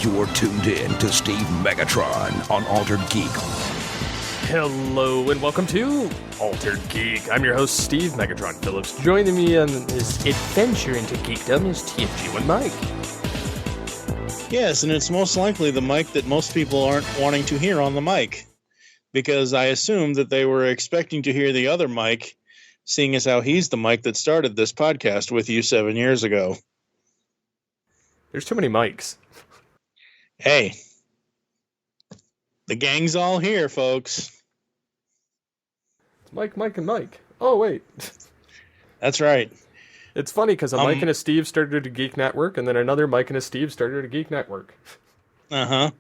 You're tuned in to Steve Megatron on Altered Geek. Hello and welcome to Altered Geek. I'm your host, Steve Megatron Phillips. Joining me on this adventure into geekdom is TFG1 Mike. Yes, and it's most likely the mic that most people aren't wanting to hear on the mic, because I assume that they were expecting to hear the other mic, seeing as how he's the mic that started this podcast with you 7 years ago. There's too many mics. Hey, the gang's all here, folks. It's Mike, and Mike. Oh, wait. That's right. It's funny because a Mike and a Steve started a Geek Network, and then another Mike and a Steve started a Geek Network. So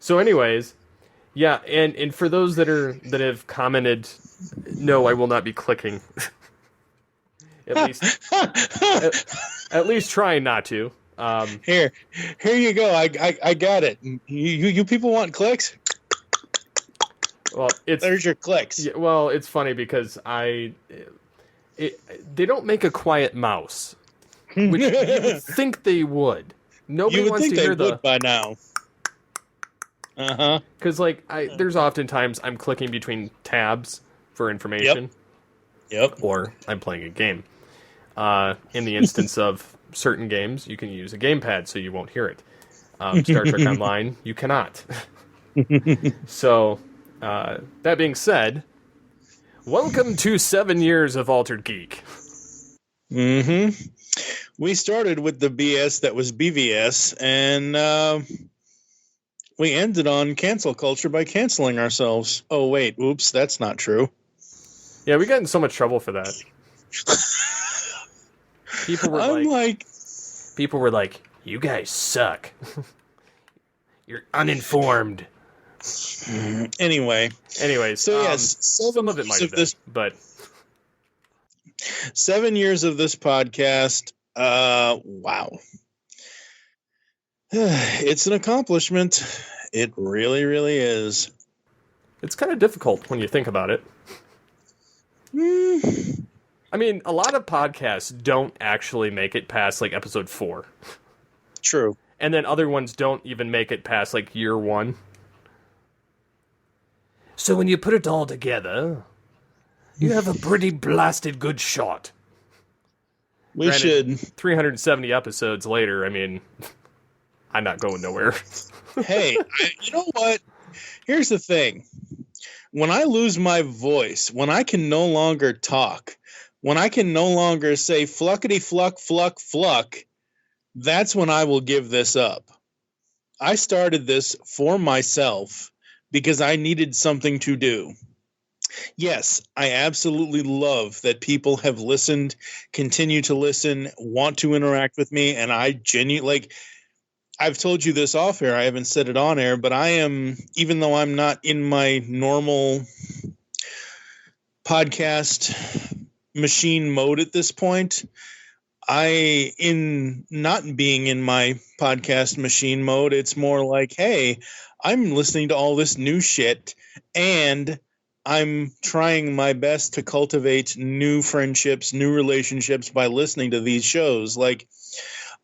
anyways, yeah, and for those that have commented, no, I will not be clicking. at least trying not to. Here you go. I got it. You people want clicks? Well, there's your clicks. Yeah, well, it's funny because they don't make a quiet mouse, which you would think they would. Nobody wants to hear the by now. Because there's oftentimes I'm clicking between tabs for information. Yep. Or I'm playing a game. In the instance of certain games, you can use a gamepad so you won't hear it. Star Trek Online, you cannot. So, that being said, welcome to 7 years of Altered Geek. Mm-hmm. We started with the BS that was BVS, and we ended on cancel culture by canceling ourselves. Oh, wait. Oops, that's not true. Yeah, we got in so much trouble for that. People were like, you guys suck. You're uninformed. Anyways, so yes, some of it might have been, but 7 years of this podcast. Wow. It's an accomplishment. It really, really is. It's kind of difficult when you think about it. I mean, a lot of podcasts don't actually make it past, episode 4. True. And then other ones don't even make it past, year 1. So when you put it all together, you have a pretty blasted good shot. Granted, 370 episodes later, I mean, I'm not going nowhere. Hey, you know what? Here's the thing. When I lose my voice, when I can no longer talk, when I can no longer say fluckety fluck, fluck, fluck, that's when I will give this up. I started this for myself because I needed something to do. Yes, I absolutely love that people have listened, continue to listen, want to interact with me, and I genuinely, I've told you this off air, I haven't said it on air, but I am, even though I'm not in my normal podcast machine mode at this point, in not being in my podcast machine mode, it's more like, hey, I'm listening to all this new shit, and I'm trying my best to cultivate new friendships, new relationships by listening to these shows.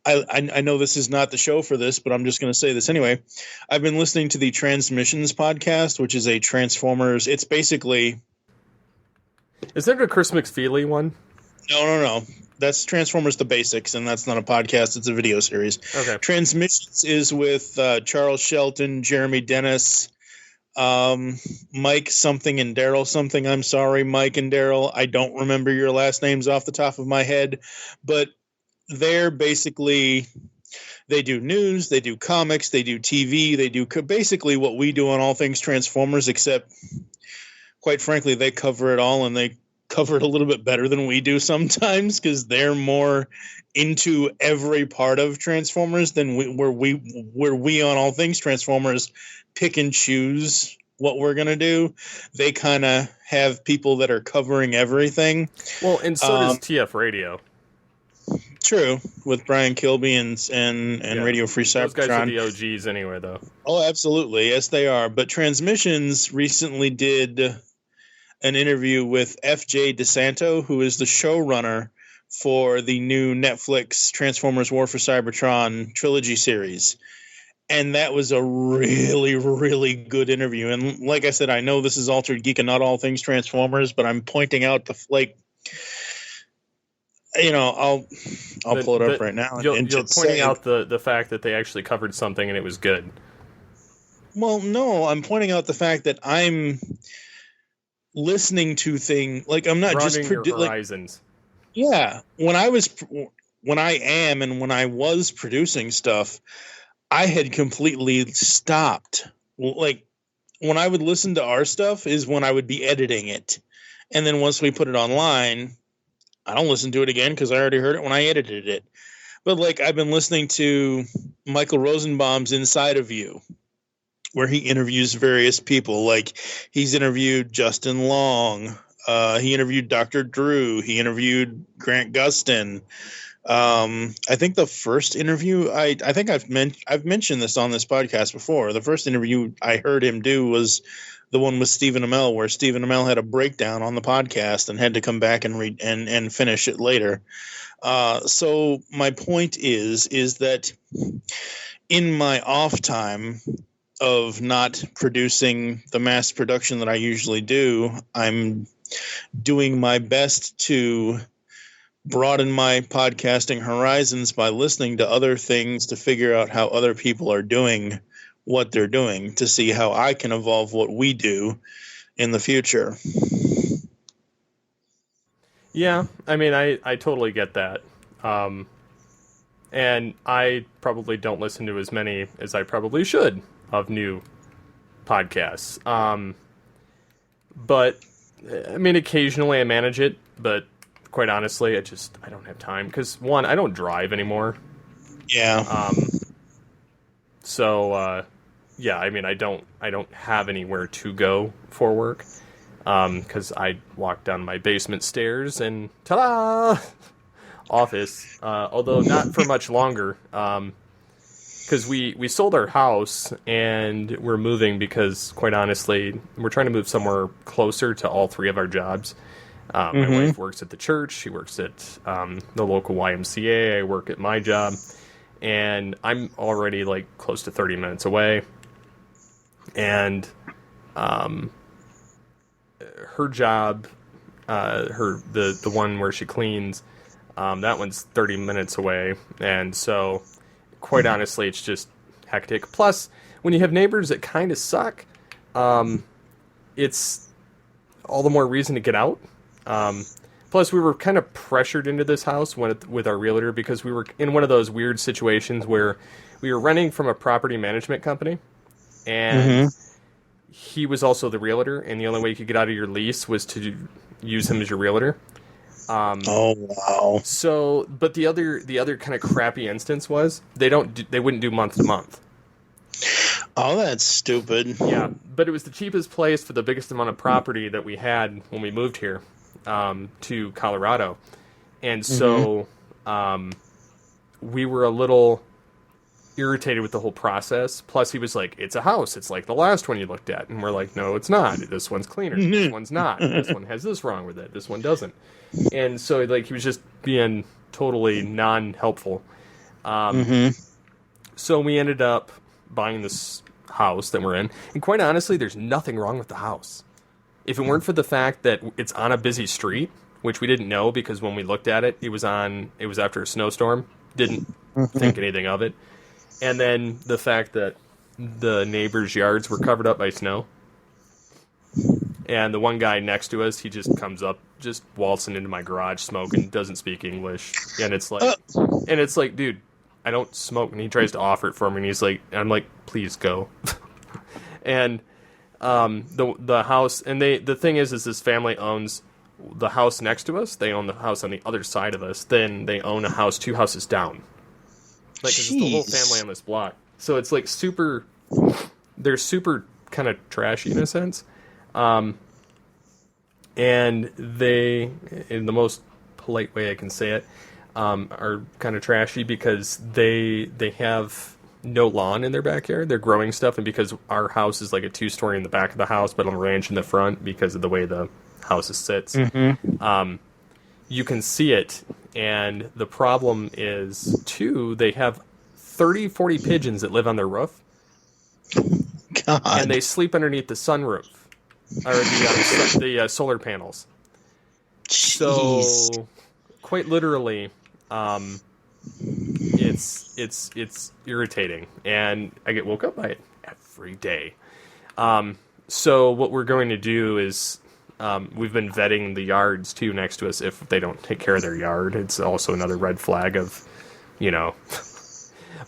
I know this is not the show for this, but I'm just going to say this anyway. I've been listening to the Transmissions podcast, which is a Transformers. It's basically... Is that a Chris McFeely one? No. That's Transformers The Basics, and that's not a podcast. It's a video series. Okay. Transmissions is with Charles Shelton, Jeremy Dennis, Mike something and Daryl something. I'm sorry, Mike and Daryl. I don't remember your last names off the top of my head, but they're basically, they do news, they do comics, they do TV, they do basically what we do on All Things Transformers, except, quite frankly, they cover it all, and they cover it a little bit better than we do sometimes, because they're more into every part of Transformers than we on All Things Transformers pick and choose what we're going to do. They kind of have people that are covering everything. Well, and so does TF Radio. True, with Brian Kilby and Radio Free Cybertron. Those guys are the OGs anyway, though. Oh, absolutely. Yes, they are. But Transmissions recently did an interview with F.J. DeSanto, who is the showrunner for the new Netflix Transformers War for Cybertron trilogy series. And that was a really, really good interview. And like I said, I know this is Altered Geek and not all things Transformers, but I'm pointing out I'll pull it up right now. You're pointing out the fact that they actually covered something and it was good. Well, no, I'm pointing out the fact that I'm listening to things like I'm not broadening just your horizons. Yeah, when I was producing stuff, I had completely stopped. Like when I would listen to our stuff is when I would be editing it, and then once we put it online, I don't listen to it again because I already heard it when I edited it. But like I've been listening to Michael Rosenbaum's Inside of You, where he interviews various people. Like he's interviewed Justin Long, he interviewed Dr. Drew, he interviewed Grant Gustin. I think the first interview I think I've mentioned this on this podcast before. The first interview I heard him do was the one with Stephen Amell, where Stephen Amell had a breakdown on the podcast and had to come back and read and finish it later. So my point is that in my off time of not producing the mass production that I usually do, I'm doing my best to broaden my podcasting horizons by listening to other things to figure out how other people are doing what they're doing, to see how I can evolve what we do in the future. Yeah, I mean, I totally get that. And I probably don't listen to as many as I probably should of new podcasts. But, I mean, occasionally I manage it, but quite honestly, I don't have time. Because, one, I don't drive anymore. Yeah. Yeah, I mean, I don't have anywhere to go for work. Because I walk down my basement stairs and ta-da! Office. Although not for much longer. Because we sold our house and we're moving because, quite honestly, we're trying to move somewhere closer to all three of our jobs. My wife works at the church. She works at the local YMCA. I work at my job. And I'm already, like, close to 30 minutes away. And her job, the one where she cleans, that one's 30 minutes away. And so, quite honestly, it's just hectic. Plus, when you have neighbors that kind of suck, it's all the more reason to get out. Plus, we were kind of pressured into this house with our realtor because we were in one of those weird situations where we were renting from a property management company, and he was also the realtor, and the only way you could get out of your lease was to use him as your realtor. Oh wow! So, but the other kind of crappy instance was they wouldn't do month to month. Oh, that's stupid. Yeah, but it was the cheapest place for the biggest amount of property that we had when we moved here to Colorado, and so we were a little irritated with the whole process. Plus, he was like, "It's a house. It's like the last one you looked at," and we're like, "No, it's not. This one's cleaner. This one's not. This one has this wrong with it. This one doesn't." And so, like, he was just being totally non-helpful. So we ended up buying this house that we're in, and quite honestly, there's nothing wrong with the house. If it weren't for the fact that it's on a busy street, which we didn't know because when we looked at it, it was after a snowstorm. Didn't think anything of it. And then the fact that the neighbors' yards were covered up by snow. And the one guy next to us, he just comes up, just waltzing into my garage smoking, doesn't speak English. And it's like, dude, I don't smoke. And he tries to offer it for me, and I'm like, please go. And the house, and the thing is this family owns the house next to us. They own the house on the other side of us. Then they own a house 2 houses down. Like, it's the whole family on this block. So it's like they're super kind of trashy in a sense. And they, in the most polite way I can say it, are kind of trashy because they have no lawn in their backyard. They're growing stuff, and because our house is like a 2-story in the back of the house, but on a ranch in the front because of the way the house sits, you can see it And the problem is, too, they have 30, 40 pigeons that live on their roof. God. And they sleep underneath the sunroof. Or the solar panels. Jeez. So, quite literally, it's irritating. And I get woke up by it every day. So what we're going to do is, we've been vetting the yards too next to us. If they don't take care of their yard, it's also another red flag of,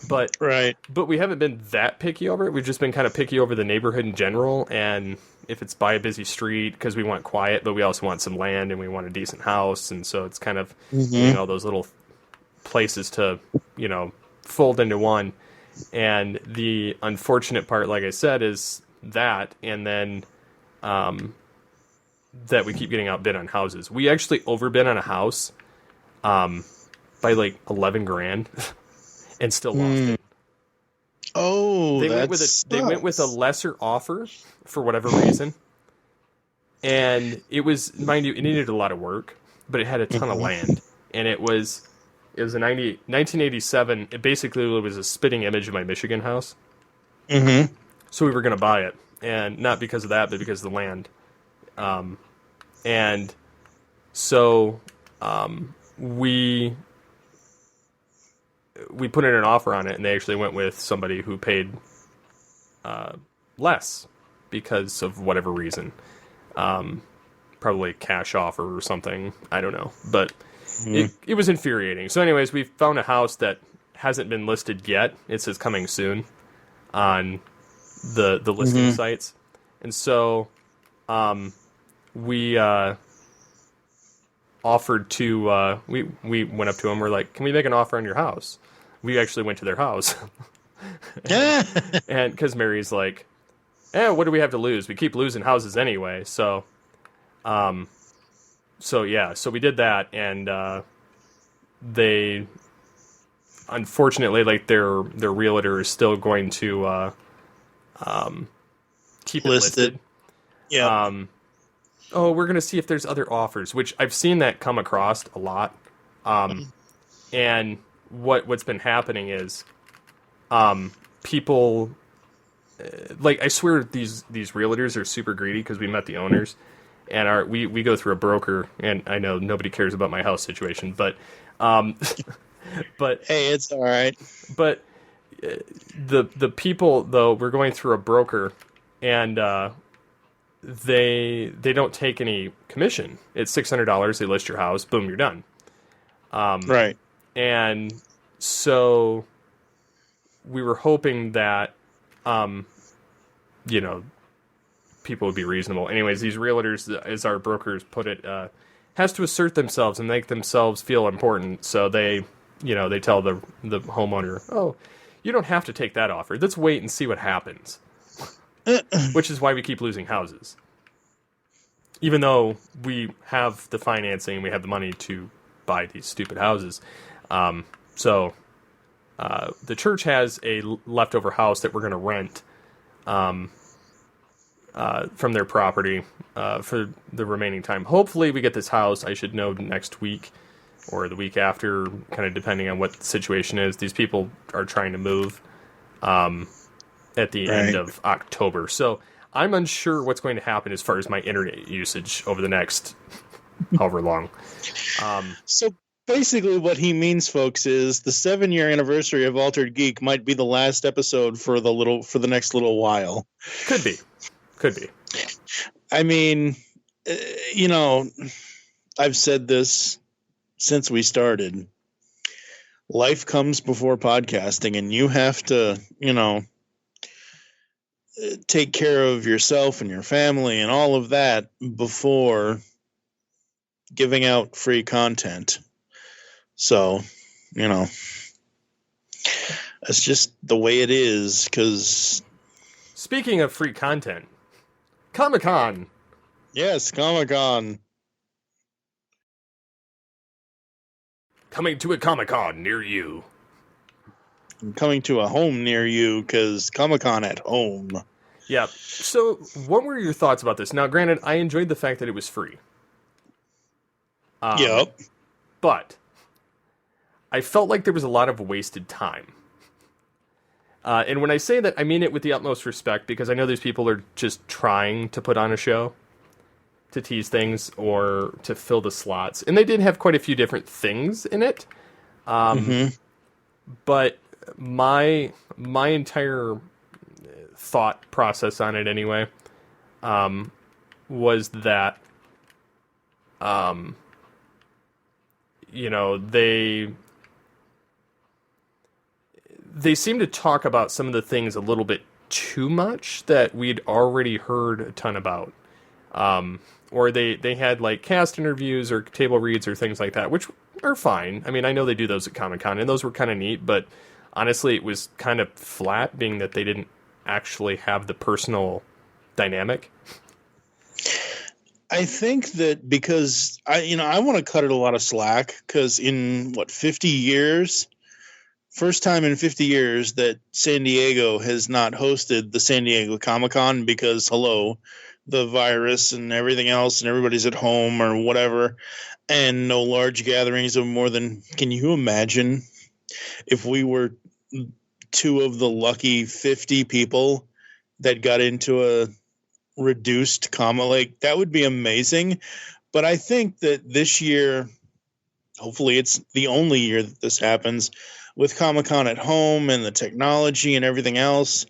but Right. But we haven't been that picky over it. We've just been kind of picky over the neighborhood in general, and if it's by a busy street, because we want quiet, but we also want some land and we want a decent house, and so it's kind of those little places to fold into one. And the unfortunate part, like I said, is that, and then that we keep getting outbid on houses. We actually overbid on a house by like 11 grand and still lost it. Oh, they went with a lesser offer for whatever reason. And it was, mind you, it needed a lot of work, but it had a ton of land. And it was a 1987. It basically was a spitting image of my Michigan house. Mm-hmm. So we were going to buy it. And not because of that, but because of the land. And so we put in an offer on it, and they actually went with somebody who paid less because of whatever reason. Probably a cash offer or something. I don't know. But it was infuriating. So anyways, we found a house that hasn't been listed yet. It says coming soon on the listing sites. And so we offered to we went up to them. We're like, can we make an offer on your house? We actually went to their house. And because Mary's like, what do we have to lose? We keep losing houses anyway. So so we did that, and they unfortunately, like, their realtor is still going to keep it listed. Yeah. We're going to see if there's other offers, which I've seen that come across a lot. And what's been happening is people, like, I swear these realtors are super greedy because we met the owners, and we go through a broker, and I know nobody cares about my house situation, but but hey, it's all right. But the people, though, we're going through a broker, and they don't take any commission. It's $600. They list your house. Boom, you're done. Right. And so we were hoping that, people would be reasonable. Anyways, these realtors, as our brokers put it, has to assert themselves and make themselves feel important. So they tell the homeowner, oh, you don't have to take that offer. Let's wait and see what happens. Which is why we keep losing houses. Even though we have the financing, we have the money to buy these stupid houses. So the church has a leftover house that we're going to rent from their property for the remaining time. Hopefully we get this house. I should know next week or the week after, kind of depending on what the situation is. These people are trying to move at the end of October. So I'm unsure what's going to happen as far as my internet usage over the next however long. So basically what he means, folks, is the 7-year anniversary of Altered Geek might be the last episode for the next little while. Could be. I mean, I've said this since we started. Life comes before podcasting, and you have to, take care of yourself and your family and all of that before giving out free content. So, that's just the way it is. Because speaking of free content, Comic-Con. Yes, Comic-Con. Coming to a Comic-Con near you. I'm coming to a home near you, because Comic-Con at home. Yeah. So, what were your thoughts about this? Now, granted, I enjoyed the fact that it was free. Yep. But I felt like there was a lot of wasted time. And when I say that, I mean it with the utmost respect, because I know these people are just trying to put on a show, to tease things or to fill the slots. And they did have quite a few different things in it. But my entire thought process on it anyway was that, they seem to talk about some of the things a little bit too much that we'd already heard a ton about. Or they had like cast interviews or table reads or things like that, which are fine. I mean, I know they do those at Comic-Con, and those were kind of neat, but honestly, it was kind of flat, being that they didn't actually have the personal dynamic. I think that because I want to cut it a lot of slack, because in 50 years, first time in 50 years that San Diego has not hosted the San Diego Comic-Con, because the virus and everything else, and everybody's at home or whatever, and no large gatherings of more than, can you imagine if we were two of the lucky 50 people that got into a reduced comic? Like, that would be amazing. But I think that this year, hopefully it's the only year that this happens, with Comic-Con at home and the technology and everything else,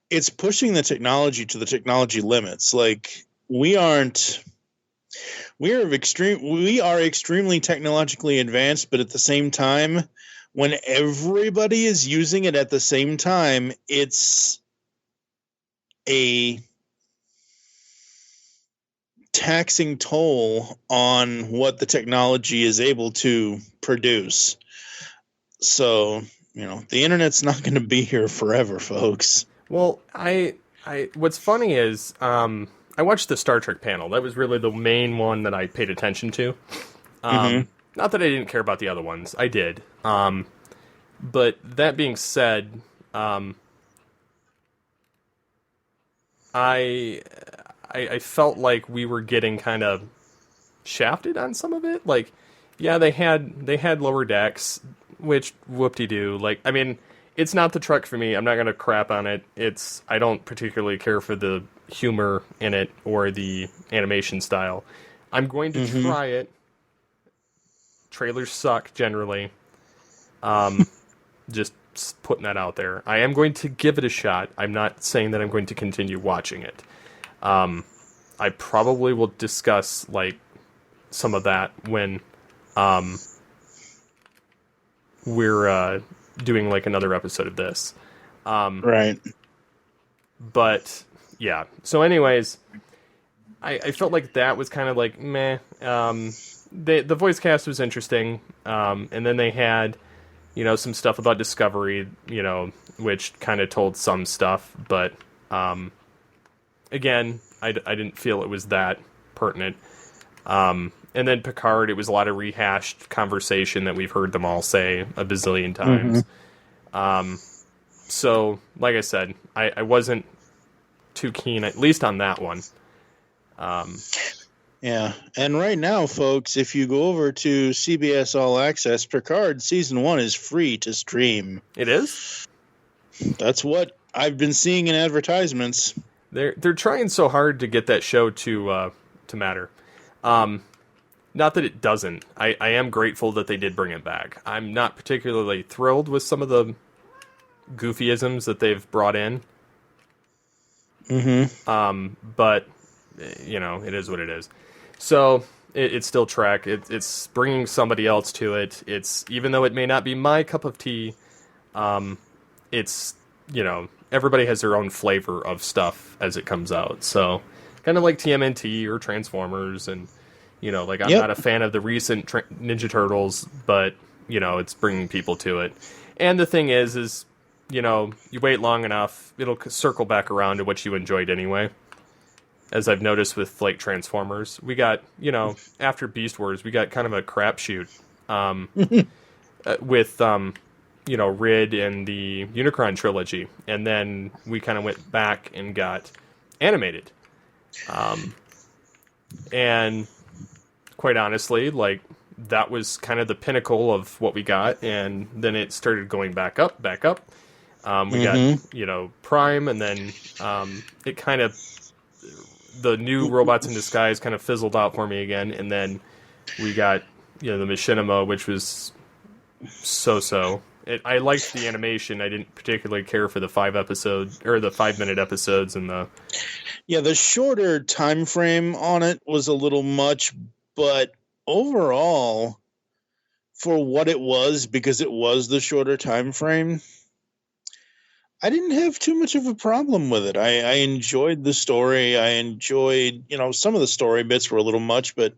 it's pushing the technology to the technology limits. Like, we are extremely technologically advanced, but at the same time, when everybody is using it at the same time, it's a taxing toll on what the technology is able to produce. So, the internet's not going to be here forever, folks. Well, what's funny is, I watched the Star Trek panel. That was really the main one that I paid attention to. Not that I didn't care about the other ones. I did. But that being said, I felt like we were getting kind of shafted on some of it. Like, yeah, they had lower decks, which whoop-de-doo. Like, I mean, it's not the Trek for me. I'm not going to crap on it. I don't particularly care for the humor in it or the animation style. I'm going to try it. Trailers suck, generally. Just putting that out there. I am going to give it a shot. I'm not saying that I'm going to continue watching it. I probably will discuss, like, some of that when we're doing like another episode of this. Right. But yeah. So anyways, I felt like that was kind of like meh. The voice cast was interesting. And then they had, some stuff about Discovery, which kind of told some stuff, but again, I didn't feel it was that pertinent. And then Picard, it was a lot of rehashed conversation that we've heard them all say a bazillion times. So, like I said, I wasn't too keen, at least on that one. Yeah, and right now, folks, if you go over to CBS All Access, Picard Season 1 is free to stream. It is? That's what I've been seeing in advertisements. They're trying so hard to get that show to matter. Not that it doesn't. I am grateful that they did bring it back. I'm not particularly thrilled with some of the goofyisms that they've brought in. But, it is what it is. So, it's still Trek. It's bringing somebody else to it. It's, even though it may not be my cup of tea, it's, everybody has their own flavor of stuff as it comes out. So, kind of like TMNT or Transformers, and I'm not a fan of the recent Ninja Turtles, but it's bringing people to it. And the thing is you wait long enough, it'll circle back around to what you enjoyed anyway. As I've noticed with like Transformers, we got after Beast Wars, we got kind of a crapshoot with Rid and the Unicron trilogy, and then we kind of went back and got animated. And quite honestly, like, that was kind of the pinnacle of what we got, and then it started going back up. We got, Prime, and then it kind of, the new Robots in Disguise kind of fizzled out for me again, and then we got, the Machinima, which was so-so. I liked the animation. I didn't particularly care for the 5-minute episodes, and the shorter time frame on it was a little much, but overall, for what it was, because it was the shorter time frame, I didn't have too much of a problem with it. I enjoyed the story. I enjoyed, some of the story bits were a little much, but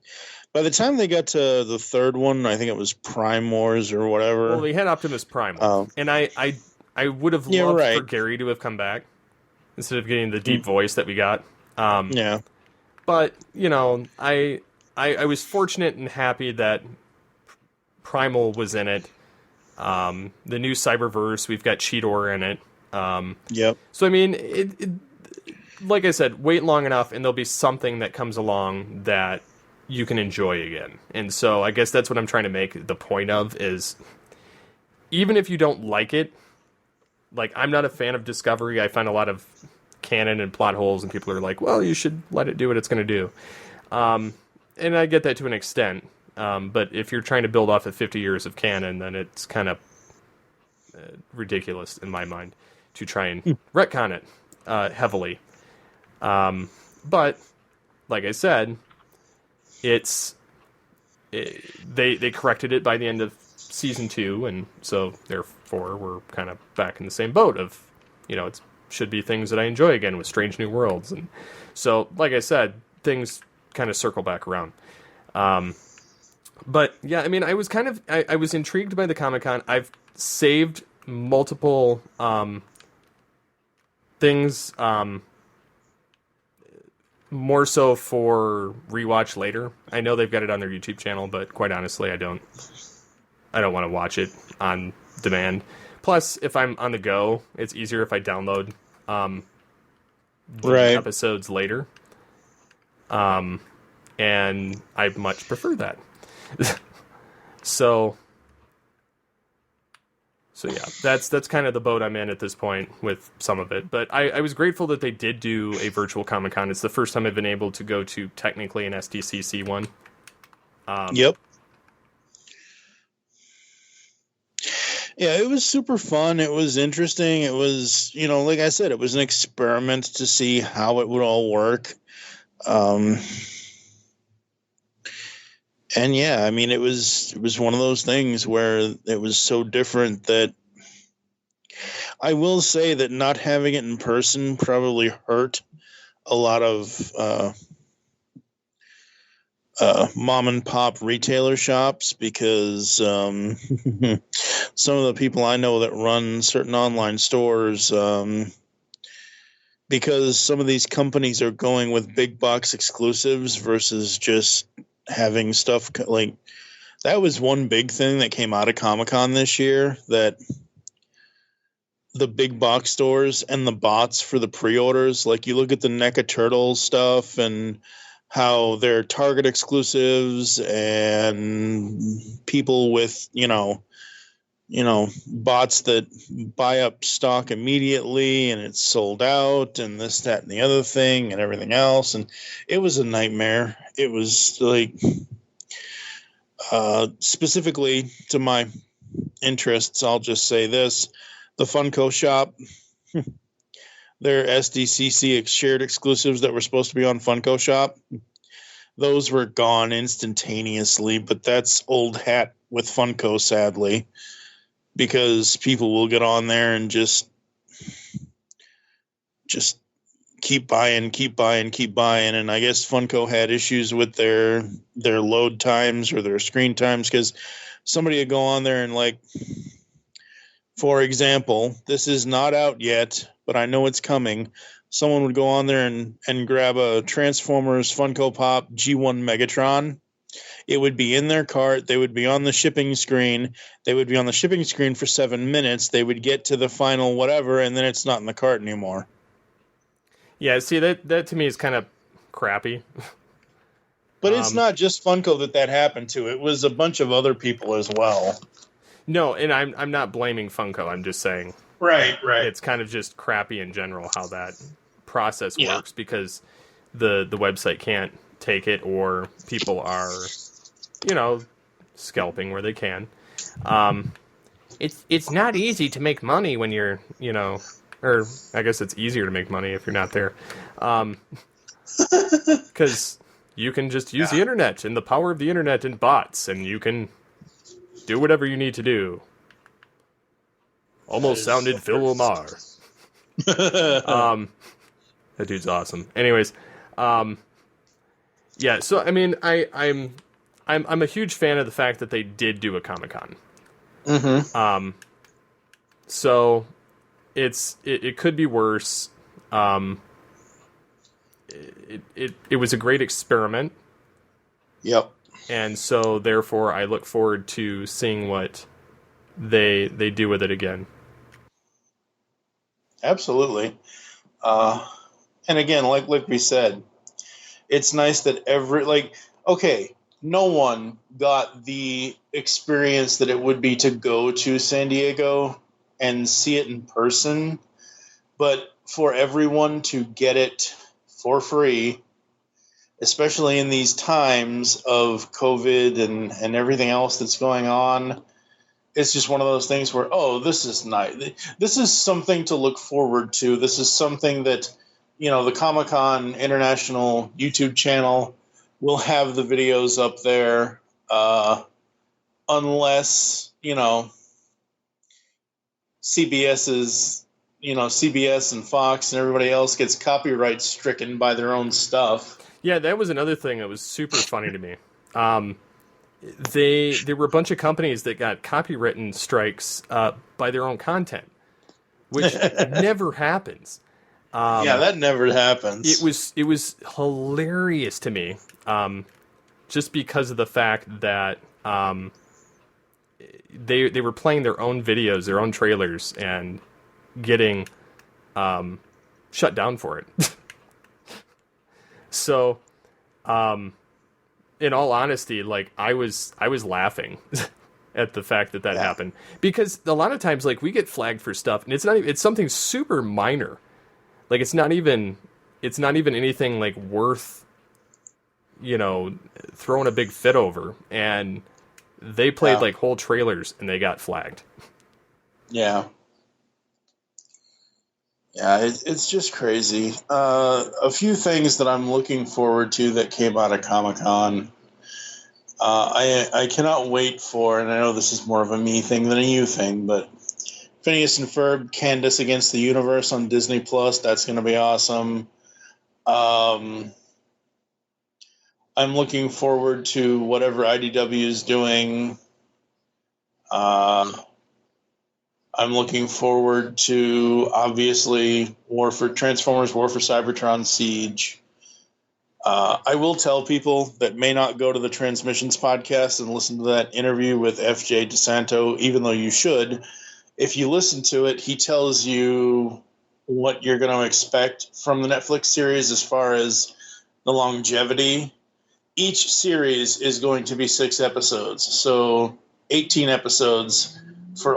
by the time they got to the third one, I think it was Prime Wars or whatever. Well, they had Optimus Prime, and I would have loved for Gary to have come back instead of getting the deep voice that we got. But I was fortunate and happy that Primal was in it. The new Cyberverse, we've got Cheetor in it. So I mean, it like I said, wait long enough, and there'll be something that comes along that you can enjoy again. And so I guess that's what I'm trying to make the point of, is even if you don't like it, like, I'm not a fan of Discovery. I find a lot of canon and plot holes, and people are like, well, you should let it do what it's going to do. And I get that to an extent. But if you're trying to build off of 50 years of canon, then it's kind of ridiculous in my mind to try and retcon it heavily. But like I said, they corrected it by the end of season 2, and so therefore we're kind of back in the same boat of, it should be things that I enjoy again with Strange New Worlds. And so, like I said, things kind of circle back around. But yeah, I mean, I was I was intrigued by the Comic-Con. I've saved multiple things, more so for rewatch later. I know they've got it on their YouTube channel, but quite honestly, I don't want to watch it on demand. Plus, if I'm on the go, it's easier if I download the episodes later. And I much prefer that. So yeah, that's kind of the boat I'm in at this point with some of it. But I was grateful that they did do a virtual Comic-Con. It's the first time I've been able to go to technically an SDCC one. Yep. Yeah, it was super fun. It was interesting. It was, like I said, it was an experiment to see how it would all work. And yeah, I mean, it was one of those things where it was so different that I will say that not having it in person probably hurt a lot of mom and pop retailer shops, because some of the people I know that run certain online stores, because some of these companies are going with big box exclusives versus just having stuff like that. Was one big thing that came out of Comic-Con this year, that the big box stores and the bots for the pre-orders, like you look at the NECA Turtle stuff and how they're Target exclusives, and people with, bots that buy up stock immediately and it's sold out, and this, that, and the other thing and everything else. And it was a nightmare. It was like, specifically to my interests, I'll just say this: the Funko shop, their SDCC shared exclusives that were supposed to be on Funko shop, those were gone instantaneously. But that's old hat with Funko, sadly, because people will get on there and just keep buying. And I guess Funko had issues with their load times or their screen times, because somebody would go on there and, like, for example, this is not out yet, but I know it's coming. Someone would go on there and grab a Transformers Funko Pop G1 Megatron. It would be in their cart. They would be on the shipping screen. They would be on the shipping screen for 7 minutes. They would get to the final whatever, and then it's not in the cart anymore. Yeah, see, that to me is kind of crappy. But it's not just Funko that happened to. It was a bunch of other people as well. No, and I'm not blaming Funko. I'm just saying Right. it's kind of just crappy in general how that process works, because the website can't take it, or people are, scalping where they can. It's not easy to make money when you're, or I guess it's easier to make money if you're not there. Because you can just use the internet and the power of the internet and bots, and you can do whatever you need to do. Almost sounded Phil Lamar. That dude's awesome. Anyways, yeah. So I mean, I'm a huge fan of the fact that they did do a Comic-Con. Mm-hmm. So it could be worse. It was a great experiment. Yep. And so therefore I look forward to seeing what they do with it again. Absolutely. And again, like we said, it's nice that no one got the experience that it would be to go to San Diego and see it in person, but for everyone to get it for free, especially in these times of COVID and everything else that's going on, it's just one of those things where, this is nice. This is something to look forward to. This is something that, the Comic-Con International YouTube channel will have the videos up there, unless, CBS and Fox and everybody else gets copyright stricken by their own stuff. Yeah, that was another thing that was super funny to me. There were a bunch of companies that got copyright strikes by their own content, which never happens. That never happens. It was hilarious to me, just because of the fact that they were playing their own videos, their own trailers, and getting shut down for it. So, in all honesty, like I was laughing at the fact that happened, because a lot of times, like, we get flagged for stuff, and it's something super minor. Like, it's not even anything like worth, throwing a big fit over. And they played like whole trailers and they got flagged. Yeah. Yeah, it's just crazy. A few things that I'm looking forward to that came out of Comic-Con. I cannot wait for, and I know this is more of a me thing than a you thing, but Phineas and Ferb, Candace Against the Universe on Disney Plus. That's going to be awesome. I'm looking forward to whatever IDW is doing. I'm looking forward to, obviously, Transformers War for Cybertron Siege. I will tell people that may not go to the Transmissions podcast and listen to that interview with FJ DeSanto, even though you should. If you listen to it, he tells you what you're going to expect from the Netflix series as far as the longevity. Each series is going to be 6 episodes, so 18 episodes for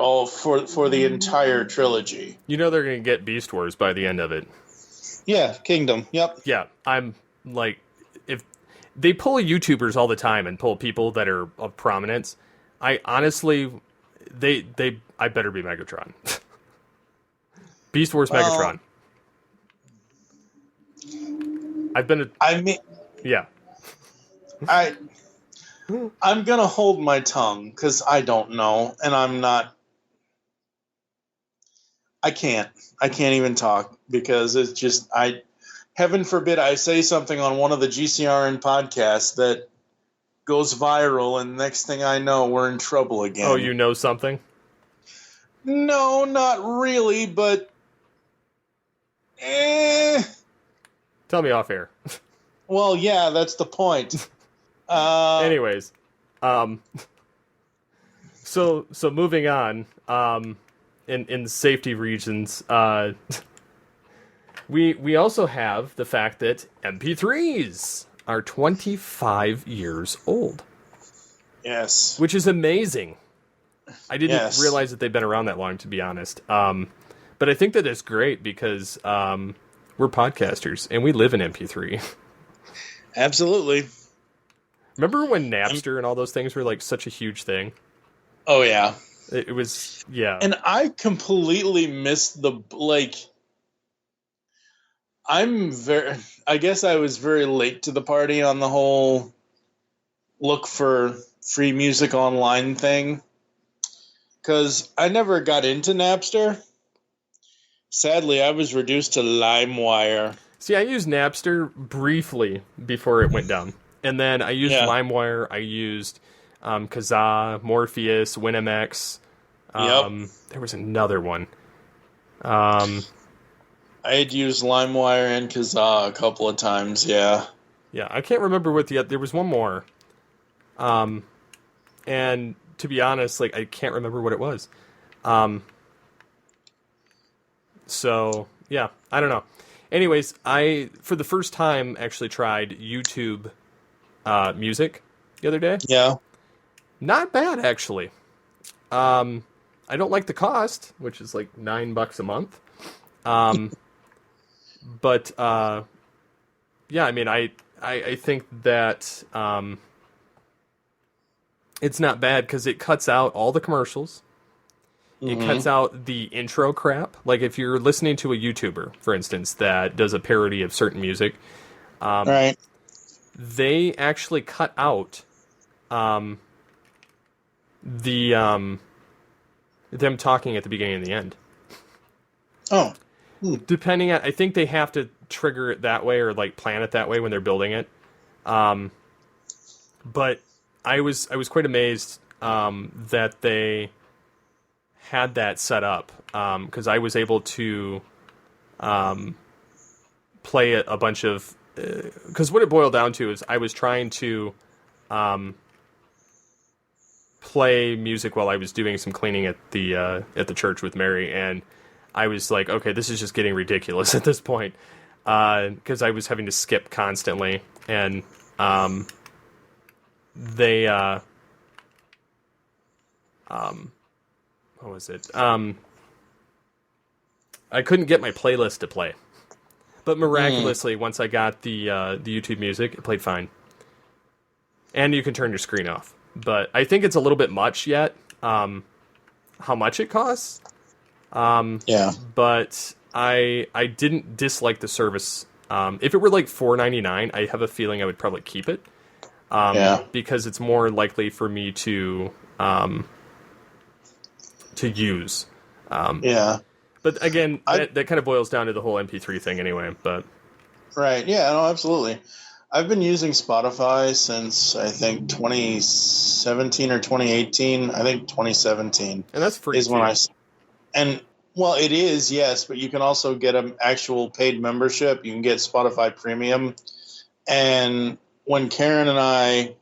the entire trilogy. They're going to get Beast Wars by the end of it. Yeah, Kingdom. Yep. Yeah, I'm like, if they pull YouTubers all the time and pull people that are of prominence, I honestly, I better be Megatron. Beast Wars Megatron. Yeah. I'm gonna hold my tongue because I don't know, and I'm not. I can't even talk because it's just heaven forbid I say something on one of the GCRN podcasts that goes viral, and next thing I know, we're in trouble again. Oh, you know something? No, not really, but Tell me off air. Well, yeah, that's the point. Anyways, so moving on, in safety regions, we also have the fact that MP3s are 25 years old. Yes. Which is amazing. I didn't Yes. realize that they've been around that long, to be honest. But I think that it's great because we're podcasters and we live in MP3. Absolutely. Remember when Napster and all those things were like such a huge thing? Oh, yeah. It was, yeah. And I completely missed I guess I was very late to the party on the whole look for free music online thing. Because I never got into Napster. Sadly, I was reduced to LimeWire. See, I used Napster briefly before it went down. And then I used LimeWire, I used Kazaa, Morpheus, WinMX. There was another one. I had used LimeWire and Kazaa a couple of times, yeah. Yeah, I can't remember what there was one more. And to be honest, like, I can't remember what it was. So, yeah, I don't know. Anyways, I, for the first time, actually tried YouTube music the other day. Yeah. Not bad, actually. I don't like the cost, which is like $9 a month. But, yeah, I mean, I think that it's not bad because it cuts out all the commercials. It cuts out the intro crap. Like if you're listening to a YouTuber, for instance, that does a parody of certain music, Right. they actually cut out them talking at the beginning and the end. Oh. Depending on, I think they have to trigger it that way or like plan it that way when they're building it. But I was quite amazed that they had that set up because I was able to play a bunch of because what it boiled down to is I was trying to play music while I was doing some cleaning at the church with Mary, and I was like, okay, this is just getting ridiculous at this point because I was having to skip constantly, and they what was it? I couldn't get my playlist to play, but miraculously, once I got the YouTube music, it played fine. And you can turn your screen off, but I think it's a little bit much yet. How much it costs? Yeah. But I didn't dislike the service. If it were like $4.99, I have a feeling I would probably keep it. Because it's more likely for me to use. But again, that kind of boils down to the whole MP3 thing anyway. But right, yeah, no, absolutely. I've been using Spotify since I think 2017 or 2018. I think 2017. And that's free. Is when well, it is, yes, but you can also get an actual paid membership. You can get Spotify Premium. And when Karen and I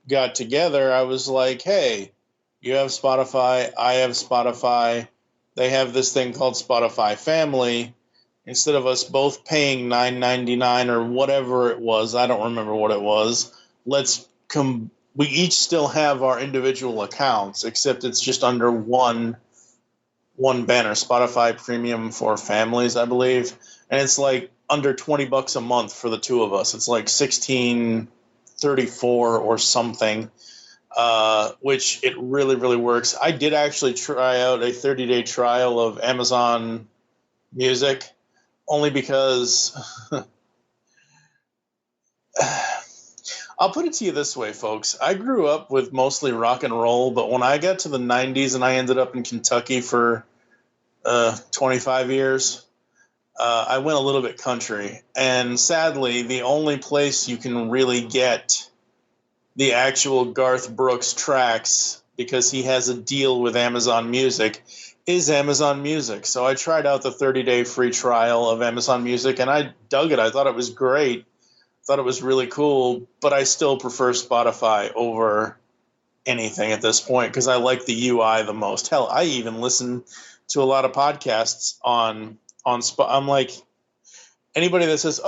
got together, I was like, hey, you have Spotify, I have Spotify. They have this thing called Spotify Family. Instead of us both paying $9.99 or whatever it was, I don't remember what it was, we each still have our individual accounts, except it's just under one banner, Spotify Premium for families, I believe. And it's like under $20 a month for the two of us. It's like $16.34 or something. Which it really, really works. I did actually try out a 30-day trial of Amazon Music, only because I'll put it to you this way, folks. I grew up with mostly rock and roll, but when I got to the 90s and I ended up in Kentucky for 25 years, I went a little bit country. And sadly, the only place you can really get the actual Garth Brooks tracks, because he has a deal with Amazon Music, is Amazon Music. So I tried out the 30-day free trial of Amazon Music, and I dug it. I thought it was great. Thought it was really cool, but I still prefer Spotify over anything at this point because I like the UI the most. Hell, I even listen to a lot of podcasts on Spotify. I'm like, anybody that says,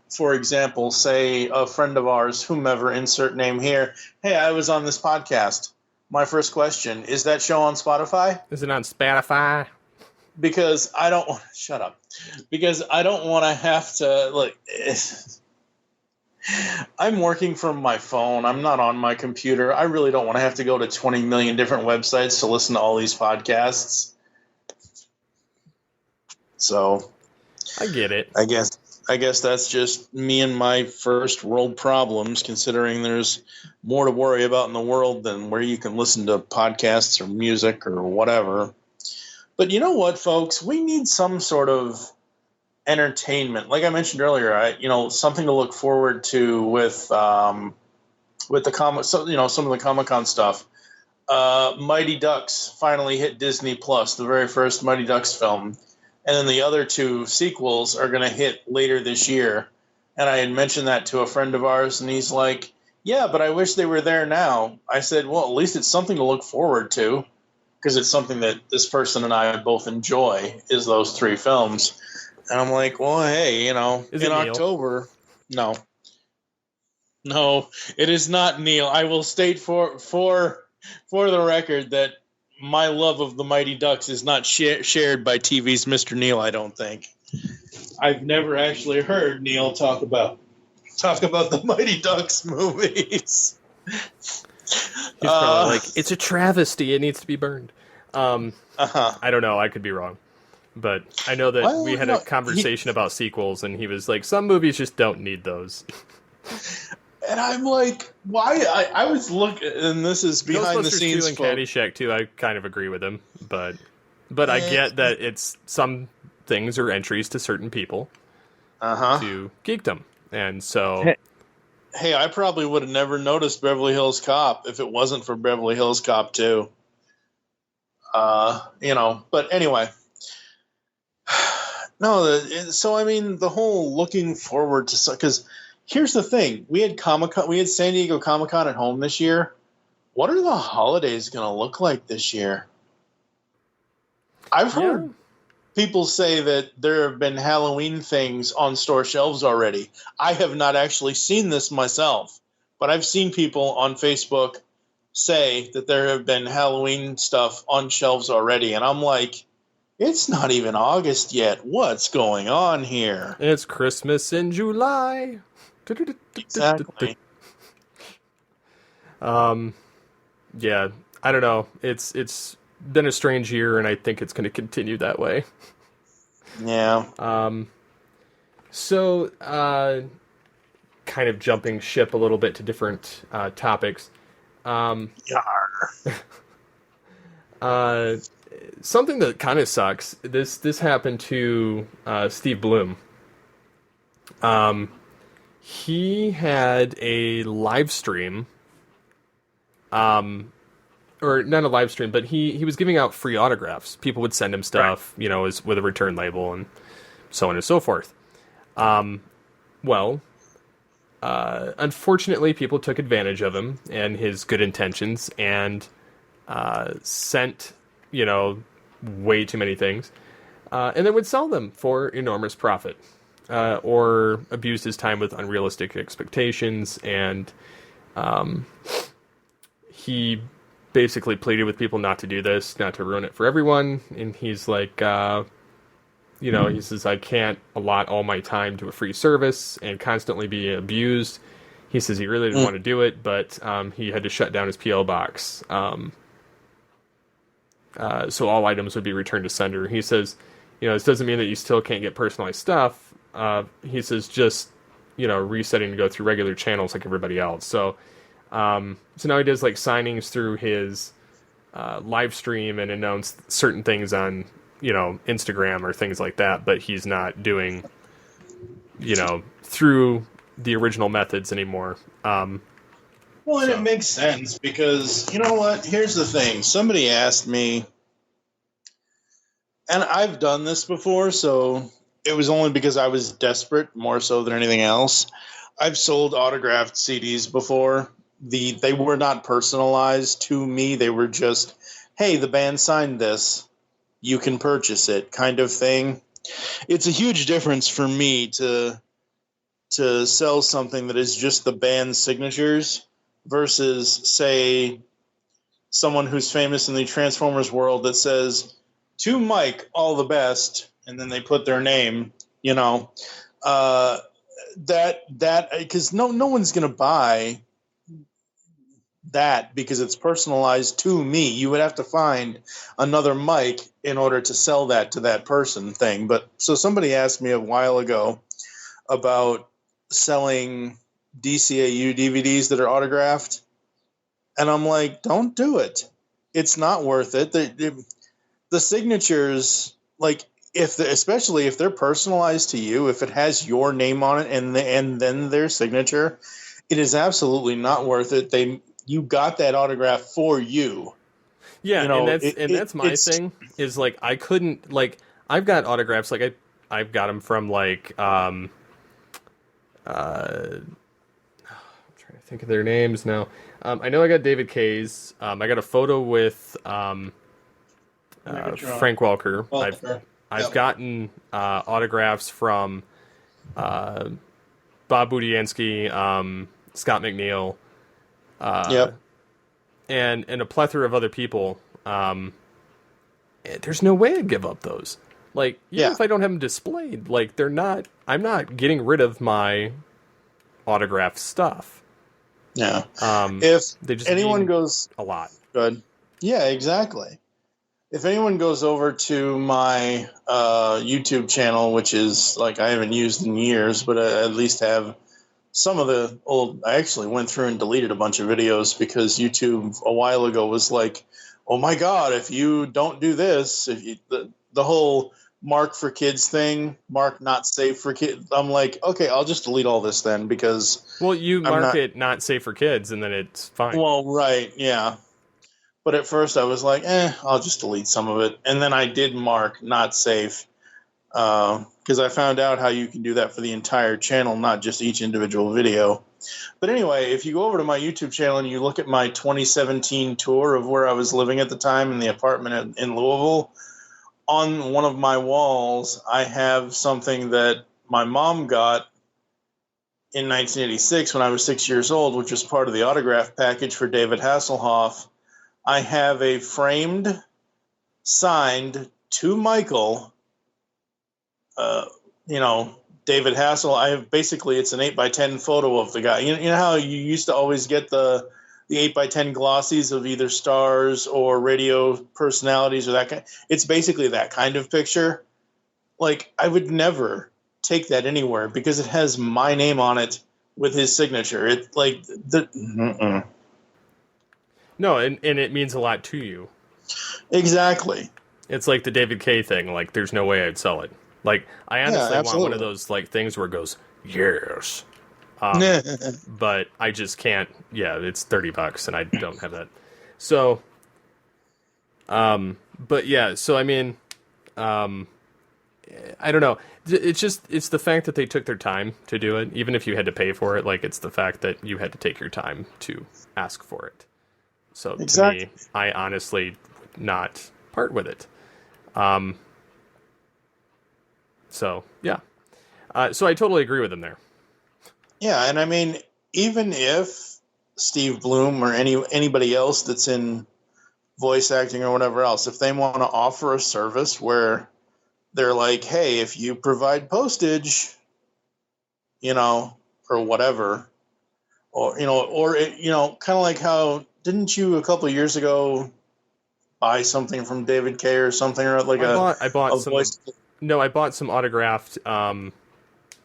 for example, say a friend of ours, whomever, insert name here, hey, I was on this podcast. My first question, is that show on Spotify? Is it on Spotify? Because I don't want to shut up. Because I don't want to have to like. I'm working from my phone. I'm not on my computer. I really don't want to have to go to 20 million different websites to listen to all these podcasts. So, I get it. I guess that's just me and my first world problems, considering there's more to worry about in the world than where you can listen to podcasts or music or whatever. But you know what, folks? We need some sort of entertainment. Like I mentioned earlier, something to look forward to with the comic. So, some of the Comic-Con stuff. Mighty Ducks finally hit Disney Plus, the very first Mighty Ducks film. And then the other two sequels are going to hit later this year. And I had mentioned that to a friend of ours, and he's like, yeah, but I wish they were there now. I said, well, at least it's something to look forward to, because it's something that this person and I both enjoy, is those three films. And I'm like, well, hey, in October. No, it is not Neil. I will state for the record that my love of the Mighty Ducks is not shared by TV's Mr. Neil, I don't think. I've never actually heard Neil talk about the Mighty Ducks movies. He's probably like, it's a travesty. It needs to be burned. I don't know. I could be wrong. But I know that we had a conversation about sequels, and he was like, some movies just don't need those. And I'm like, why? I was looking, and this is behind the scenes. 2 and Caddyshack 2, I kind of agree with him, but I get that it's some things are entries to certain people to geekdom, and so. Hey, I probably would have never noticed Beverly Hills Cop if it wasn't for Beverly Hills Cop 2. But anyway. No, so I mean, the whole looking forward to, because here's the thing: we had San Diego Comic-Con at home this year. What are the holidays going to look like this year? I've heard people say that there have been Halloween things on store shelves already. I have not actually seen this myself, but I've seen people on Facebook say that there have been Halloween stuff on shelves already, and I'm like, it's not even August yet. What's going on here? It's Christmas in July. Exactly. Yeah, I don't know. It's been a strange year, and I think it's going to continue that way. Yeah. So, kind of jumping ship a little bit to different topics. Something that kind of sucks. This happened to Steve Blum. He had a live stream, or not a live stream, but he was giving out free autographs. People would send him stuff, as with a return label and so on and so forth. Unfortunately, people took advantage of him and his good intentions and sent, way too many things, and then would sell them for enormous profit, or abused his time with unrealistic expectations, and he basically pleaded with people not to do this, not to ruin it for everyone, and he's like, he says, I can't allot all my time to a free service and constantly be abused. He says he really didn't want to do it, but he had to shut down his PO box. So all items would be returned to sender. He says, this doesn't mean that you still can't get personalized stuff. He says just, resetting to go through regular channels like everybody else. So now he does like signings through his live stream and announce certain things on, Instagram or things like that, but he's not doing, through the original methods anymore. Well, and it makes sense because, you know what? Here's the thing. Somebody asked me, and I've done this before, so it was only because I was desperate, more so than anything else. I've sold autographed CDs before. They were not personalized to me. They were just, hey, the band signed this. You can purchase it kind of thing. It's a huge difference for me to to sell something that is just the band's signatures versus, say, someone who's famous in the Transformers world that says, "To Mike, all the best," and then they put their name, that because no one's going to buy that because it's personalized to me. You would have to find another Mike in order to sell that to that person thing. But so somebody asked me a while ago about selling DCAU DVDs that are autographed, and I'm like, don't do it. It's not worth it. The signatures, like, especially if they're personalized to you, if it has your name on it and then their signature, it is absolutely not worth it. You got that autograph for you. Yeah, and that's my thing. Is like I couldn't like I've got autographs like I've got them from like I'm trying to think of their names now. I know I got David Kay's. I got a photo with Frank Welker. I've gotten autographs from Bob Budiansky, Scott McNeil, and a plethora of other people. There's no way I'd give up those. Like, even if I don't have them displayed, like I'm not getting rid of my autographed stuff. Yeah. If anyone goes a lot. Good. Yeah, exactly. If anyone goes over to my YouTube channel, which is like I haven't used in years, but I at least have some of the old. I actually went through and deleted a bunch of videos because YouTube a while ago was like, "Oh my God, if you don't do this, the whole mark for kids thing, mark not safe for kids." I'm like, okay, I'll just delete all this then because you mark it not safe for kids, and then it's fine. Well, right, yeah. But at first I was like, I'll just delete some of it. And then I did mark not safe because I found out how you can do that for the entire channel, not just each individual video. But anyway, if you go over to my YouTube channel and you look at my 2017 tour of where I was living at the time in the apartment in Louisville, on one of my walls, I have something that my mom got in 1986 when I was 6 years old, which was part of the autograph package for David Hasselhoff. I have a framed, signed to Michael, David Hassel. It's an 8x10 photo of the guy. You know how you used to always get the 8x10 glossies of either stars or radio personalities or that kind. It's basically that kind of picture. Like, I would never take that anywhere because it has my name on it with his signature. It's like No, and it means a lot to you. Exactly. It's like the David Kay thing. Like, there's no way I'd sell it. Like, I honestly want one of those like things where it goes, yes. But I just can't. Yeah, it's $30 and I don't have that. So, but yeah, so I mean, I don't know. It's the fact that they took their time to do it, even if you had to pay for it. Like, it's the fact that you had to take your time to ask for it. So to me, I honestly would not part with it. So yeah. So I totally agree with him there. Yeah, and I mean, even if Steve Blum or anybody else that's in voice acting or whatever else, if they want to offer a service where they're like, hey, if you provide postage, or whatever, or kind of like how, didn't you a couple of years ago buy something from David Kay or something, or like I bought some voice? No, I bought some autographed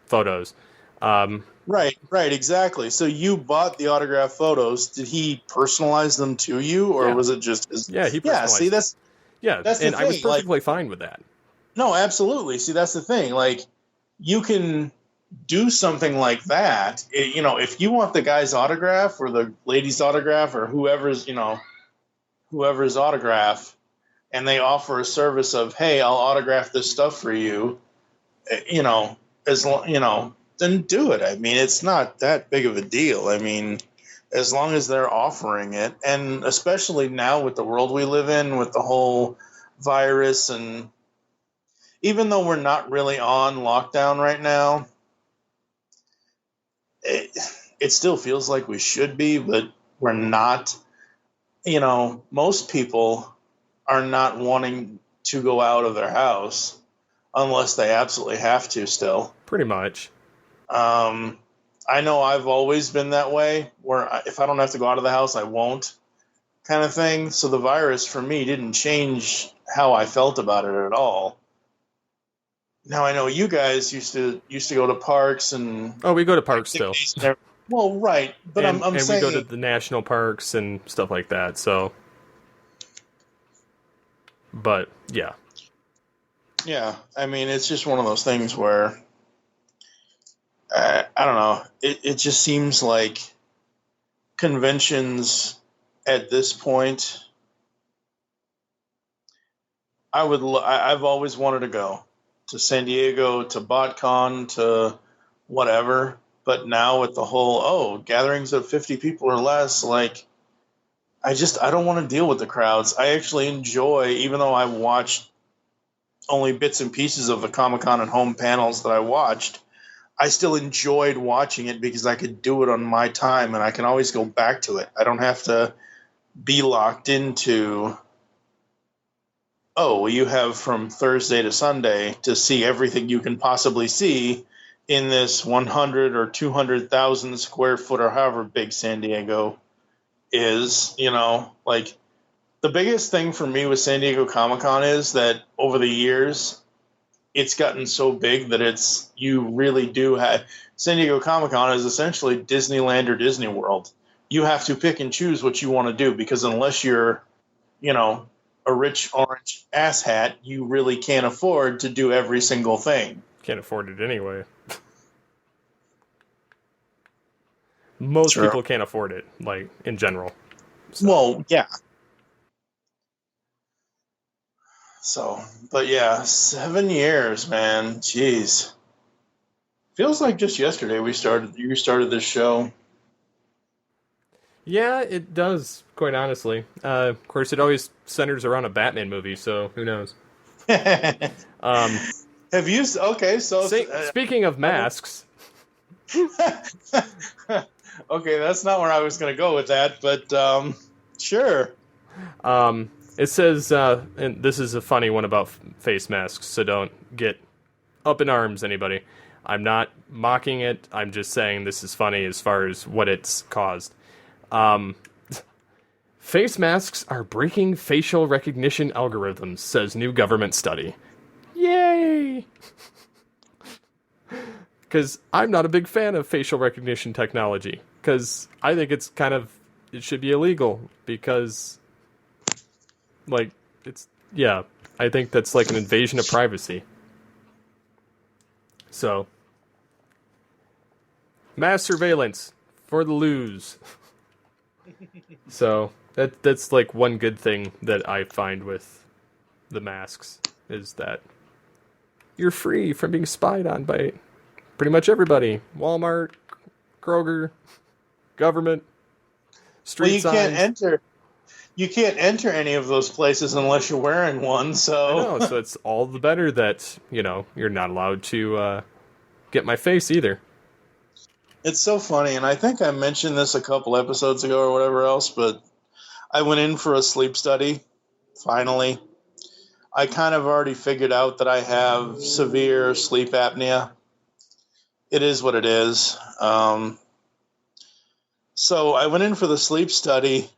photos. Right, exactly. So you bought the autographed photos. Did he personalize them to you, or was it just his? Yeah, he personalized. Yeah, see, that's the thing. I was perfectly fine with that. No, absolutely. See, that's the thing. Like, you can do something like that. If you want the guy's autograph or the lady's autograph or whoever's autograph, and they offer a service of, hey, I'll autograph this stuff for you, then do it. I mean, it's not that big of a deal. I mean, as long as they're offering it, and especially now with the world we live in, with the whole virus, and even though we're not really on lockdown right now, it still feels like we should be, but we're not. Most people are not wanting to go out of their house unless they absolutely have to still. Pretty much. I know I've always been that way, where if I don't have to go out of the house, I won't, kind of thing. So the virus for me didn't change how I felt about it at all. Now I know you guys used to go to parks and we go to parks still. Well, right, but I'm saying we go to the national parks and stuff like that. So, but yeah, I mean, it's just one of those things where I don't know. It just seems like conventions at this point. I've always wanted to go to San Diego, to BotCon, to whatever. But now with the whole, gatherings of 50 people or less, like, I don't want to deal with the crowds. I actually enjoy, even though I watched only bits and pieces of the Comic-Con and home panels that I watched, I still enjoyed watching it because I could do it on my time and I can always go back to it. I don't have to be locked into, you have from Thursday to Sunday to see everything you can possibly see in this 100 or 200,000 square foot or however big San Diego is. Like, the biggest thing for me with San Diego Comic-Con is that over the years, it's gotten so big that you really do have. San Diego Comic-Con is essentially Disneyland or Disney World. You have to pick and choose what you want to do because unless you're, a rich orange asshat, you really can't afford to do every single thing. Can't afford it anyway. Most Sure. people can't afford it, like, in general. So. Well, yeah. So, but yeah, 7 years, man. Jeez. Feels like just yesterday you started this show. Yeah, it does, quite honestly. Of course, it always centers around a Batman movie, so who knows? Have you... Okay, so... speaking of masks... Okay, that's not where I was going to go with that, but sure. It says, and this is a funny one about face masks, so don't get up in arms, anybody. I'm not mocking it, I'm just saying this is funny as far as what it's caused. Face masks are breaking facial recognition algorithms, says new government study. Yay! Because I'm not a big fan of facial recognition technology, because I think it should be illegal, because... I think that's like an invasion of privacy. So, mass surveillance for the lose. So, that's like one good thing that I find with the masks, is that you're free from being spied on by pretty much everybody. Walmart, Kroger, government, street signs. You can't enter any of those places unless you're wearing one, so... I know, so it's all the better that, you're not allowed to get my face either. It's so funny, and I think I mentioned this a couple episodes ago or whatever else, but I went in for a sleep study, finally. I kind of already figured out that I have severe sleep apnea. It is what it is. So I went in for the sleep study.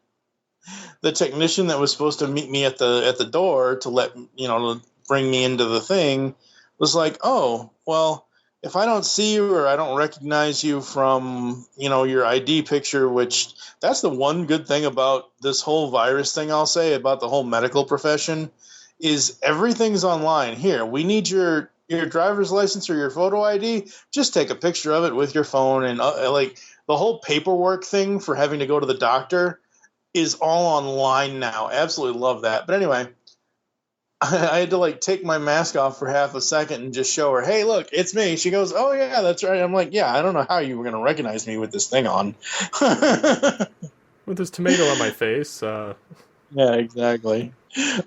The technician that was supposed to meet me at the door to bring me into the thing was like, "Oh, well, if I don't see you or I don't recognize you from, your ID picture," which that's the one good thing about this whole virus thing, I'll say, about the whole medical profession, is everything's online. Here, we need your driver's license or your photo ID. Just take a picture of it with your phone, and the whole paperwork thing for having to go to the doctor is all online now. Absolutely love that. But anyway, I had to take my mask off for half a second and just show her, "Hey, look, it's me." She goes, "Oh yeah, that's right." I'm like, "Yeah, I don't know how you were going to recognize me with this thing on." With this tomato on my face. Yeah, exactly.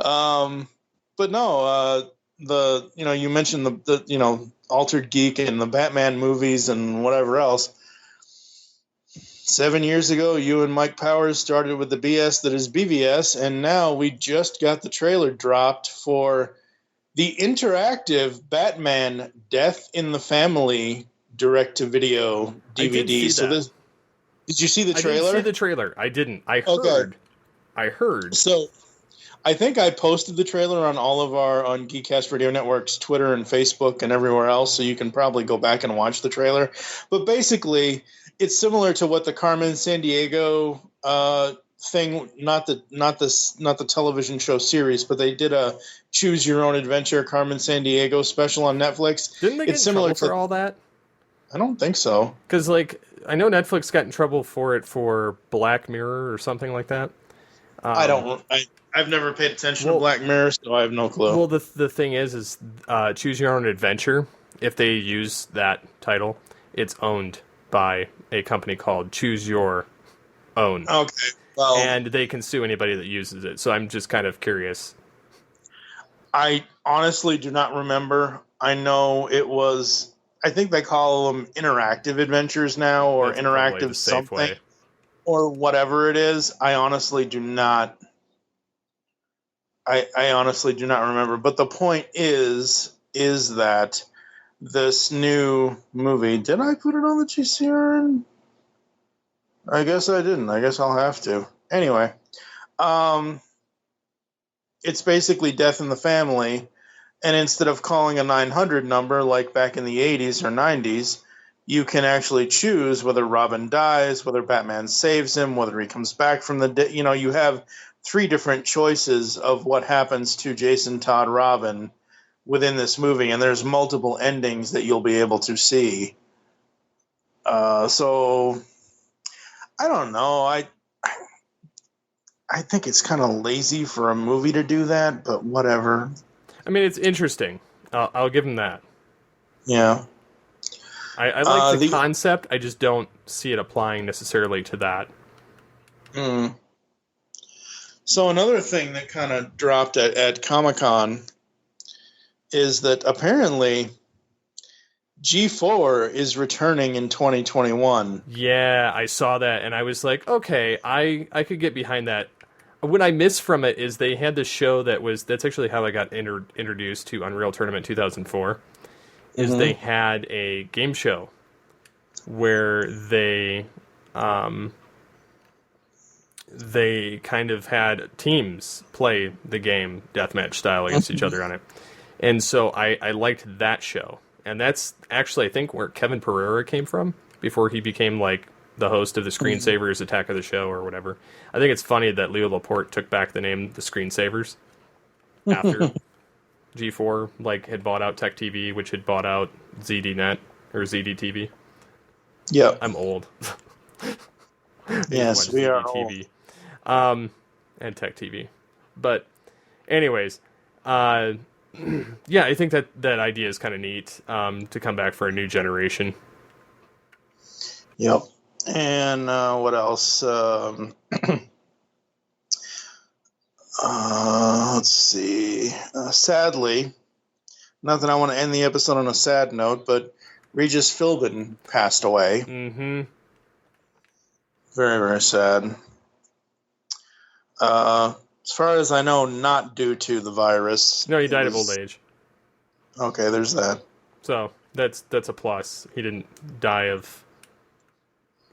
But no, you mentioned the Altered Geek and the Batman movies and whatever else. 7 years ago, you and Mike Powers started with the BS that is BVS, and now we just got the trailer dropped for the interactive Batman Death in the Family direct-to-video DVD. I did see that. Did you see the trailer? I didn't see the trailer. I didn't. I heard. So I think I posted the trailer on all of on Geekcast Radio Network's Twitter and Facebook and everywhere else, so you can probably go back and watch the trailer. But basically, it's similar to what the Carmen Sandiego thing, not the television show series, but they did a Choose Your Own Adventure Carmen Sandiego special on Netflix. Didn't they get in trouble for all that? I don't think so. Because, I know Netflix got in trouble for it for Black Mirror or something like that. I've never paid attention to Black Mirror, so I have no clue. Well, the thing is Choose Your Own Adventure, if they use that title, it's owned by a company called Choose Your Own. Okay. Well, and they can sue anybody that uses it, so I'm just kind of curious. I honestly do not remember. I know it was... I think they call them interactive adventures now, or that's interactive something, way. Or whatever it is. I honestly do not. I honestly do not remember. But the point is that this new movie. Did I put it on the GCRN? I guess I didn't. I guess I'll have to. Anyway, it's basically Death in the Family. And instead of calling a 900 number like back in the 80s or 90s, you can actually choose whether Robin dies, whether Batman saves him, whether he comes back from the dead. You have 3 different choices of what happens to Jason Todd Robin within this movie, and there's multiple endings that you'll be able to see. So I don't know. I think it's kind of lazy for a movie to do that, but whatever. I mean, it's interesting. I'll give him that. Yeah. I like the concept. I just don't see it applying necessarily to that. So another thing that kind of dropped at Comic-Con is that apparently G4 is returning in 2021. Yeah, I saw that, and I was like, okay, I could get behind that. What I missed from it is they had this show that's actually how I got introduced to Unreal Tournament 2004, is they had a game show where they kind of had teams play the game deathmatch style against each other on it. And so I liked that show. And that's actually, I think, where Kevin Pereira came from before he became the host of the Screensavers Attack of the Show or whatever. I think it's funny that Leo Laporte took back the name the Screensavers after G4 had bought out Tech TV, which had bought out ZDNet or ZDTV. Yeah, I'm old. Yes, we are old. And Tech TV. But anyways, yeah, I think that idea is kind of neat to come back for a new generation. Yep. And what else? Let's see. Sadly, not that I want to end the episode on a sad note, but Regis Philbin passed away. Mm-hmm. Very, very sad. As far as I know, not due to the virus. No, he died of old age. Okay, there's that. So that's a plus. He didn't die of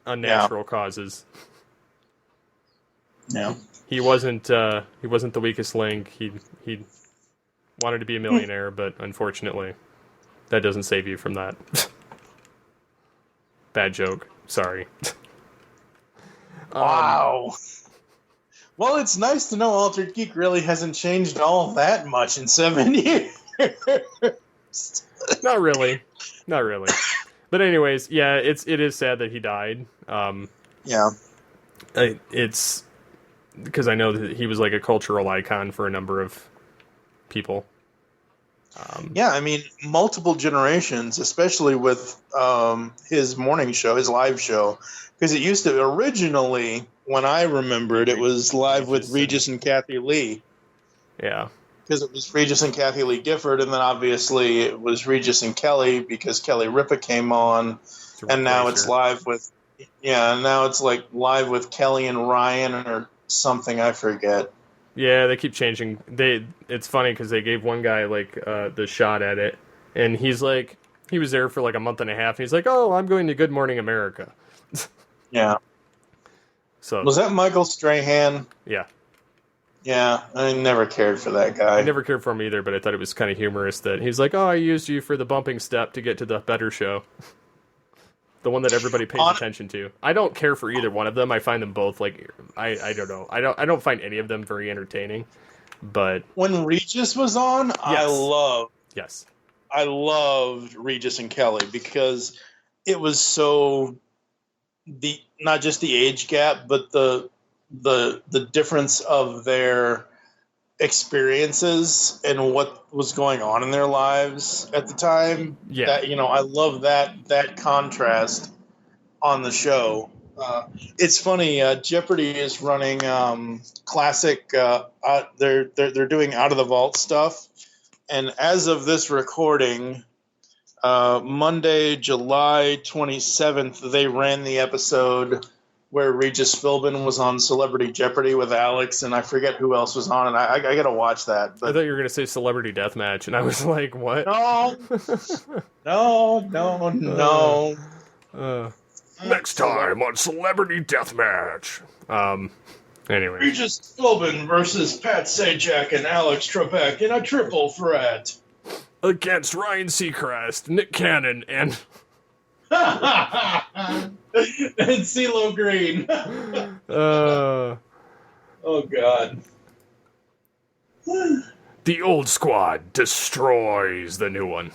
unnatural causes. Yeah. He wasn't the weakest link. He wanted to be a millionaire, but unfortunately, that doesn't save you from that. Bad joke. Sorry. Wow. Well, it's nice to know Altered Geek really hasn't changed all that much in 7 years. Not really. But anyways, yeah, it is sad that he died. Yeah. It's because I know that he was a cultural icon for a number of people. Yeah, I mean, multiple generations, especially with his morning show, his live show, because it used to originally, when I remembered, it was live with Regis and Kathy Lee. Yeah. Because it was Regis and Kathy Lee Gifford, and then obviously it was Regis and Kelly because Kelly Ripa came on, and now it's live with Yeah, and now it's like Live with Kelly and Ryan or something. I forget. Yeah, they keep changing. It's funny because they gave one guy like the shot at it, and he's like, he was there for like a month and a half, and he's like, "Oh, I'm going to Good Morning America." Yeah. So Was that Michael Strahan? yeah, Yeah, I never cared for that I guy. never cared for him either, but I thought it was kind of humorous that he's like, "Oh, I used you for the bumping step to get to the better show." The one that everybody pays attention to. I don't care for either one of them. I find them both like I don't know. I don't find any of them very entertaining. But When Regis was on, yes. I loved Regis and Kelly because it was so not just the age gap, but the difference of their experiences and what was going on in their lives at the time. Yeah. That, I love that contrast on the show. It's funny. Jeopardy is running classic. They're doing Out of the Vault stuff, and as of this recording, Monday, July 27th, they ran the episode where Regis Philbin was on Celebrity Jeopardy with Alex, and I forget who else was on, and I got to watch that. But I thought you were going to say Celebrity Deathmatch, and I was like, what? No. Next time on Celebrity Deathmatch. Anyway. Regis Philbin versus Pat Sajak and Alex Trebek in a triple threat. Against Ryan Seacrest, Nick Cannon, and... And CeeLo Green. Oh, God. The old squad destroys the new one.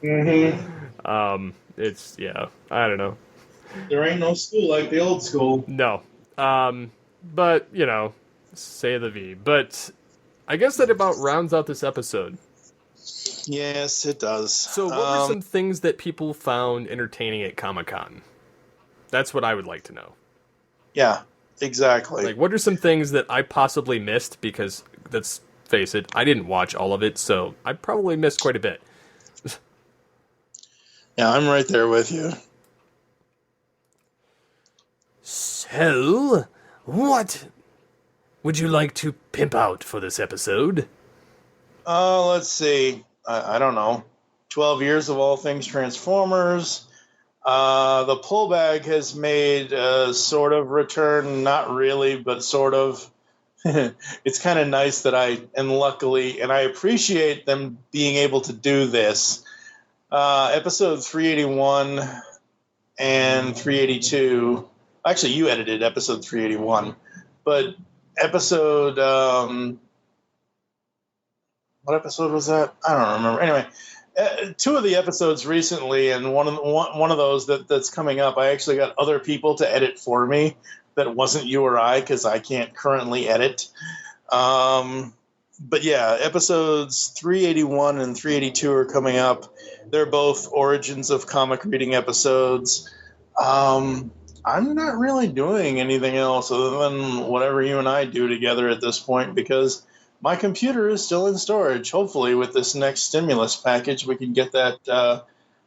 Mm-hmm. It's, yeah, I don't know. There ain't no school like the old school. No. But, say the V. But I guess that about rounds out this episode. Yes, it does. So what were some things that people found entertaining at Comic-Con? That's what I would like to know. Yeah, exactly. Like, what are some things that I possibly missed? Because, let's face it, I didn't watch all of it, so I probably missed quite a bit. Yeah, I'm right there with you. So, what would you like to pimp out for this episode? Let's see. I don't know. 12 years of all things Transformers. The pull bag has made a sort of return, not really, but sort of. It's kind of nice that luckily, and I appreciate them being able to do this. Episode 381 and 382. Actually, you edited episode 381, but episode. What episode was that? I don't remember. Anyway, two of the episodes recently, and one of those that's coming up, I actually got other people to edit for me. That wasn't you or I, because I can't currently edit. But yeah, episodes 381 and 382 are coming up. They're both Origins of Comic reading episodes. I'm not really doing anything else other than whatever you and I do together at this point, because my computer is still in storage. Hopefully with this next stimulus package, we can get that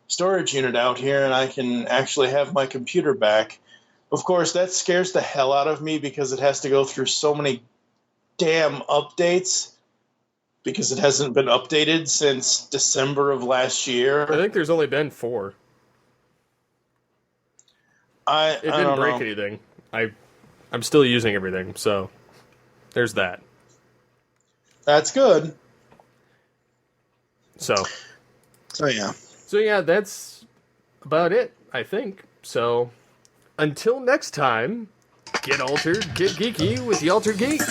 storage unit out here and I can actually have my computer back. Of course, that scares the hell out of me because it has to go through so many damn updates because it hasn't been updated since December of last year. I think there's only been 4. It didn't break anything. I'm still using everything, so there's that. That's good. So yeah, that's about it, I think. So until next time, get altered, get geeky with the Altered Geek.